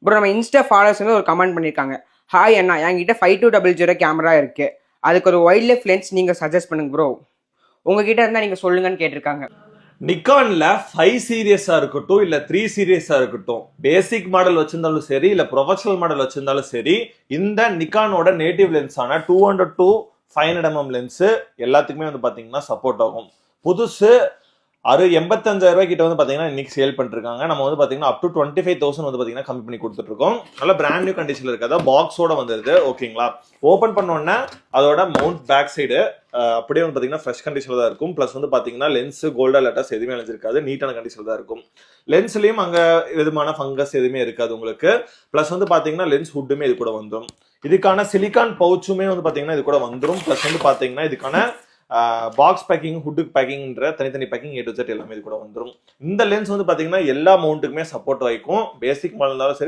Bro நம்ம Insta followers வந்து ஒரு கமெண்ட் பண்ணியிருக்காங்க. ஹாய் அண்ணா, என்கிட்ட 5200 கேமரா இருக்கு. அதுக்கு ஒரு வைல்ட் லைஃப் லென்ஸ் நீங்க சஜஸ்ட் பண்ணுங்க ப்ரோ. உங்ககிட்ட இருந்தா நீங்க சொல்லுங்கன்னு கேட்டிருக்காங்க. நிக்கான்ல 5 சீரியஸா இருக்கட்டும் இல்ல 3 சீரியஸா இருக்கட்டும், பேசிக் மாடல் வச்சிருந்தாலும் சரி இல்ல ப்ரொஃபஷனல் மாடல் வச்சிருந்தாலும் சரி, இந்த நிக்கானோட நேட்டிவ் லென்ஸான 200 to 500mm லென்ஸ் எல்லாத்துக்குமே வந்து பாத்தீங்கன்னா சப்போர்ட் ஆகும். புதுசு 85,000 ரூபாய் கிட்ட வந்து பாத்தீங்கன்னா இன்னைக்கு சேல் பண்ணிருக்காங்க. நம்ம வந்து பாத்தீங்கன்னா அப் டு 25,000 வந்து பாத்தீங்கன்னா கம்மி பண்ணி கொடுத்துட்டு இருக்கோம். நல்ல பிராண்ட் நியூ கண்டிஷன்ல இருக்காது, பாக்ஸோட வந்துருது. ஓகேங்களா, ஓபன் பண்ணோன்னா அதோட மவுண்ட் பேக் சைடு அப்படியே வந்து பாத்தீங்கன்னா ஃப்ரெஷ் கண்டிஷன்ல தான் இருக்கும். பிளஸ் வந்து பாத்தீங்கன்னா லென்ஸ் கோல்டா லெட்டர்ஸ் எதுவுமே அழிஞ்சிருக்காது, நீட்டான கண்டிஷன்ல தான் இருக்கும். லென்ஸ்லயும் அங்க விதமான ஃபங்கஸ் எதுவுமே இருக்காது உங்களுக்கு. பிளஸ் வந்து பாத்தீங்கன்னா லென்ஸ் ஹுட்டுமே இது கூட வந்துடும். இதுக்கான சிலிகான் பவுச்சுமே வந்து பாத்தீங்கன்னா இது கூட வந்துடும். பிளஸ் வந்து பாத்தீங்கன்னா இதுக்கான பாக்ஸ் பேக்கிங், ஹுட் பேக்கிங்ன்ற தனித்தனி பேக்கிங் A to Z எல்லாமே இது கூட வந்துடும். இந்த லென்ஸ் வந்து பாத்தீங்கன்னா எல்லா மவுண்ட்டுக்குமே சப்போர்ட் ஆகிக்கும். பேசிக் மாடல் இருந்தாலும் சரி